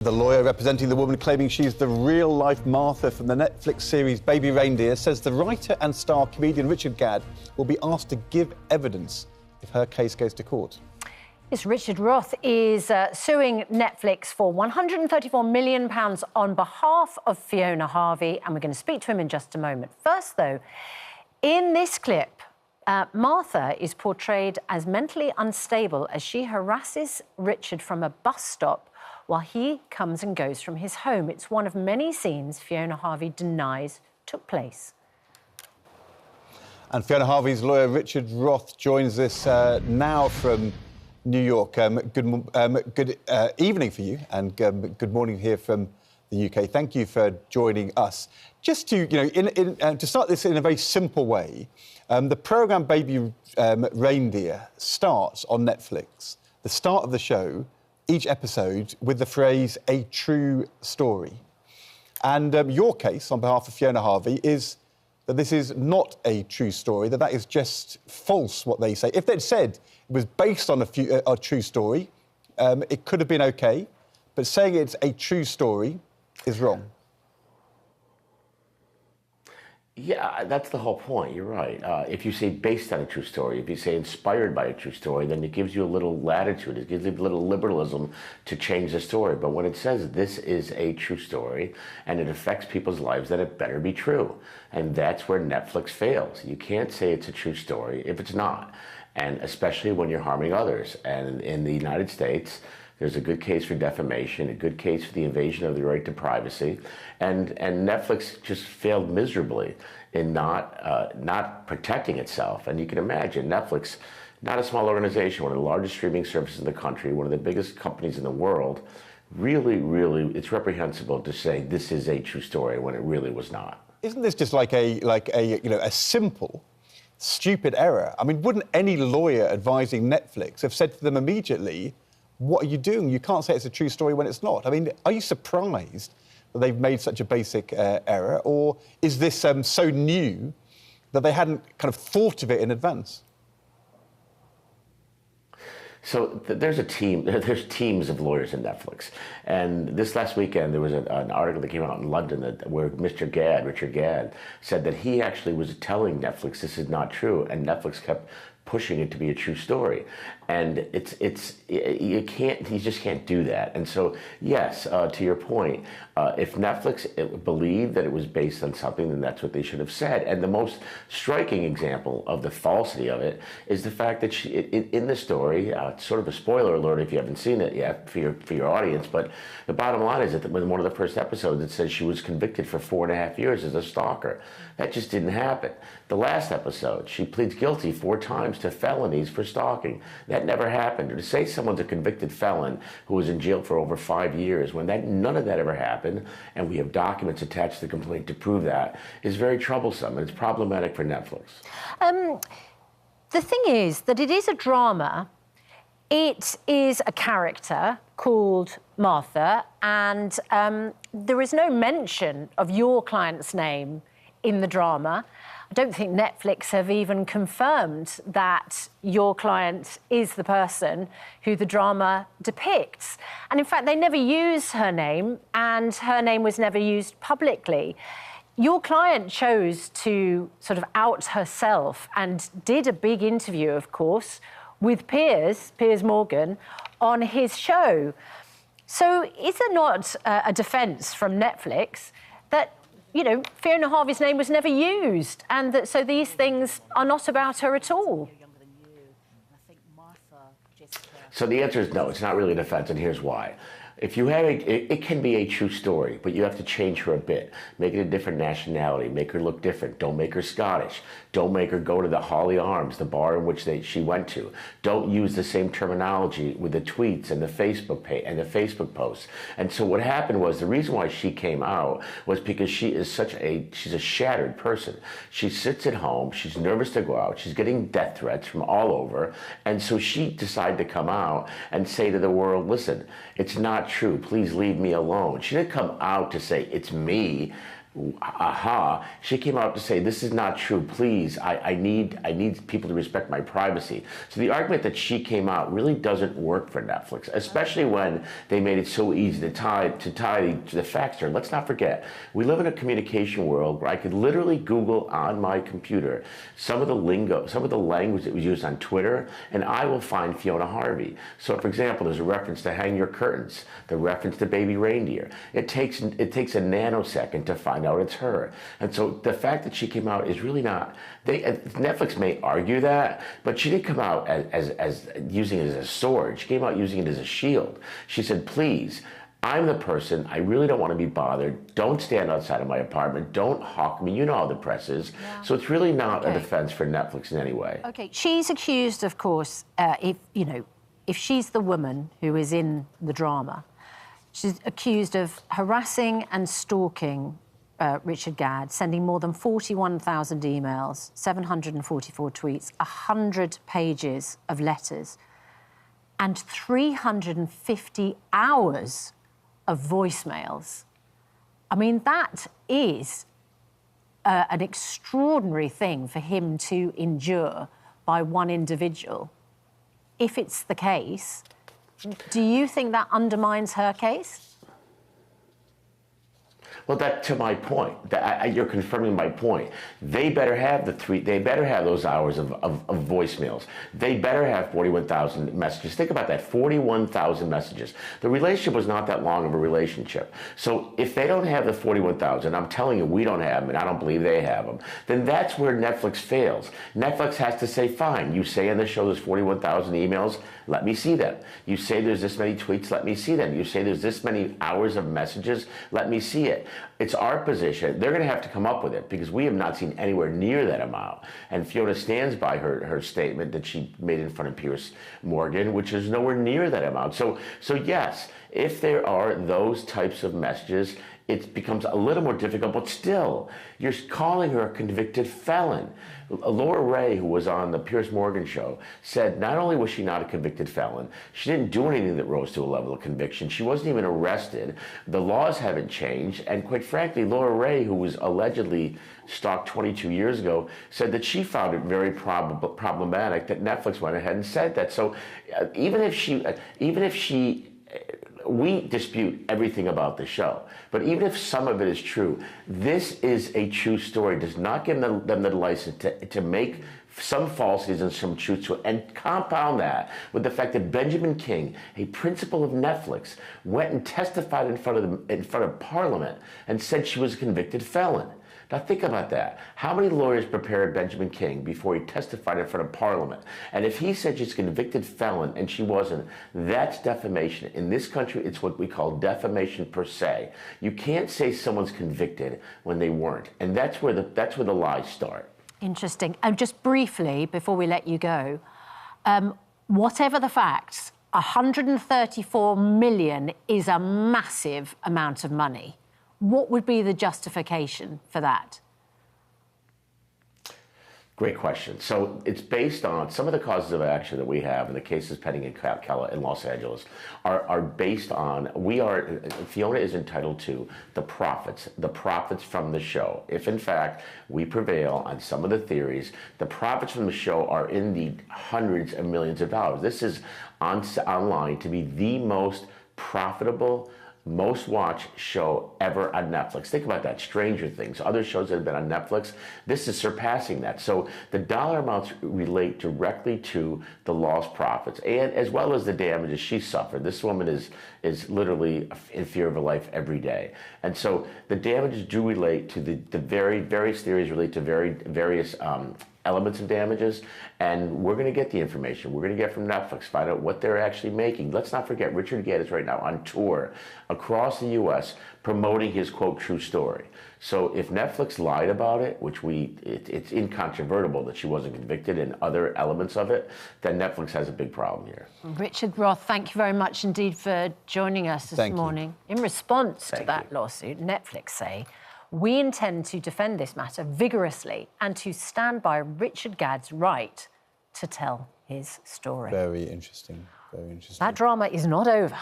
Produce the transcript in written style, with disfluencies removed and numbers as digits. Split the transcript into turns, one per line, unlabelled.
The lawyer representing the woman claiming she's the real-life Martha from the Netflix series Baby Reindeer says the writer and star comedian Richard Gadd will be asked to give evidence if her case goes to court.
Yes, Richard Roth is suing Netflix for £134 million on behalf of Fiona Harvey, and we're going to speak to him in just a moment. First, though, in this clip, Martha is portrayed as mentally unstable as she harasses Richard from a bus stop while he comes and goes from his home. It's one of many scenes Fiona Harvey denies took place.
And Fiona Harvey's lawyer, Richard Roth, joins us now from New York. Good evening for you, and good morning here from the UK. Thank you for joining us. Just to, to start this in a very simple way, the programme Baby Reindeer starts on Netflix. The start of the show, each episode, with the phrase, "a true story." And your case, on behalf of Fiona Harvey, is that this is not a true story, that is just false, what they say. If they'd said it was based on a true story, it could have been OK, but saying it's a true story is wrong.
Yeah, that's the whole point. You're right. If you say based on a true story, if you say inspired by a true story, then it gives you a little latitude. It gives you a little liberalism to change the story. But when it says this is a true story and it affects people's lives, then it better be true. And that's where Netflix fails. You can't say it's a true story if it's not. And especially when you're harming others. And in the United States, there's a good case for defamation, a good case for the invasion of the right to privacy, and Netflix just failed miserably in not protecting itself. And you can imagine Netflix, not a small organization, one of the largest streaming services in the country, one of the biggest companies in the world, really, it's reprehensible to say this is a true story when it really was not.
Isn't this just like a simple, stupid error? I mean, wouldn't any lawyer advising Netflix have said to them immediately, what are you doing? You can't say it's a true story when it's not. I mean, are you surprised that they've made such a basic error? Or is this so new that they hadn't kind of thought of it in advance?
So there's teams of lawyers in Netflix. And this last weekend, there was an article that came out in London where Richard Gadd, said that he actually was telling Netflix this is not true, and Netflix kept pushing it to be a true story. And you just can't do that. And so, yes, to your point, if Netflix believed that it was based on something, then that's what they should have said. And the most striking example of the falsity of it is the fact that in the story, sort of a spoiler alert if you haven't seen it yet for your audience, but the bottom line is that in one of the first episodes, it says she was convicted for 4.5 years as a stalker. That just didn't happen. The last episode, she pleads guilty 4 times to felonies for stalking. That never happened. Or to say someone's a convicted felon who was in jail for over 5 years when none of that ever happened, and we have documents attached to the complaint to prove that, is very troublesome, and it's problematic for Netflix.
The thing is that it is a drama. It is a character called Martha, and there is no mention of your client's name in the drama. I don't think Netflix have even confirmed that your client is the person who the drama depicts. And in fact, they never use her name, and her name was never used publicly. Your client chose to sort of out herself and did a big interview, of course, with Piers Morgan, on his show. So is there not a defence from Netflix that, Fiona Harvey's name was never used, and that so these things are not about her at all?
So the answer is no, it's not really a defense, and here's why. If you have it can be a true story, but you have to change her a bit. Make it a different nationality, make her look different. Don't make her Scottish. Don't make her go to the Holly Arms, the bar in which she went to. Don't use the same terminology with the tweets and the Facebook posts. And so what happened was, the reason why she came out was because she's a shattered person. She sits at home, she's nervous to go out, she's getting death threats from all over, and so she decided to come out and say to the world, listen, it's not true, please leave me alone. She didn't come out to say, it's me. aha, she came out to say, this is not true, please, I need people to respect my privacy. So the argument that she came out really doesn't work for Netflix, especially when they made it so easy to tie the facts to her. Let's not forget, we live in a communication world where I could literally Google on my computer some of the lingo, some of the language that was used on Twitter, and I will find Fiona Harvey. So for example, there's a reference to hang your curtains, the reference to Baby Reindeer. It takes a nanosecond to find out it's her. And so the fact that she came out is really not, Netflix may argue that, but she didn't come out as using it as a sword. She came out using it as a shield. She said, please, I'm the person, I really don't want to be bothered. Don't stand outside of my apartment. Don't hawk me. You know how the press is. Yeah. So it's really not a defense for Netflix in any way.
Okay, she's accused, of course, if she's the woman who is in the drama, she's accused of harassing and stalking Richard Gadd, sending more than 41,000 emails, 744 tweets, 100 pages of letters, and 350 hours of voicemails. I mean, that is an extraordinary thing for him to endure by one individual. If it's the case, do you think that undermines her case?
Well, that to my point. You're confirming my point. They better have they better have those hours of voicemails. They better have 41,000 messages. Think about that, 41,000 messages. The relationship was not that long of a relationship. So if they don't have the 41,000, I'm telling you, we don't have them, and I don't believe they have them, then that's where Netflix fails. Netflix has to say, fine, you say on the show there's 41,000 emails, let me see them. You say there's this many tweets, let me see them. You say there's this many hours of messages, let me see it. It's our position. They're going to have to come up with it because we have not seen anywhere near that amount. And Fiona stands by her statement that she made in front of Piers Morgan, which is nowhere near that amount. So yes, if there are those types of messages, it becomes a little more difficult, but still, you're calling her a convicted felon. Laura Ray, who was on the Piers Morgan show, said not only was she not a convicted felon, she didn't do anything that rose to a level of conviction. She wasn't even arrested. The laws haven't changed. And quite frankly, Laura Ray, who was allegedly stalked 22 years ago, said that she found it very problematic that Netflix went ahead and said that. So even if she we dispute everything about the show, but even if some of it is true, this is a true story. It does not give them the license to make some falsities and some truths to it, and compound that with the fact that Benjamin King, a principal of Netflix, went and testified in front of Parliament and said she was a convicted felon. Now think about that. How many lawyers prepared Benjamin King before he testified in front of Parliament? And if he said she's a convicted felon and she wasn't, that's defamation. In this country, it's what we call defamation per se. You can't say someone's convicted when they weren't. And that's where the lies start.
Interesting. And just briefly, before we let you go, whatever the facts, 134 million is a massive amount of money. What would be the justification for that?
Great question. So it's based on some of the causes of action that we have, and the cases pending in Los Angeles are based on, Fiona is entitled to the profits from the show. If in fact we prevail on some of the theories, the profits from the show are in the hundreds of millions of dollars. This is online to be the most profitable, most watched show ever on Netflix. Think about that. Stranger Things, other shows that have been on Netflix, this is surpassing that. So the dollar amounts relate directly to the lost profits, and as well as the damages she suffered. This woman is literally in fear of her life every day. And so the damages do relate to the various theories relate to various elements of damages, and we're going to get the information. We're going to get from Netflix, find out what they're actually making. Let's not forget, Richard Gadd is right now on tour across the U.S. promoting his, quote, true story. So if Netflix lied about it, which it's incontrovertible that she wasn't convicted and other elements of it, then Netflix has a big problem here.
Richard Roth, thank you very much indeed for joining us this morning. In response to that lawsuit, Netflix say, we intend to defend this matter vigorously and to stand by Richard Gadd's right to tell his story.
Very interesting, very interesting.
That drama is not over.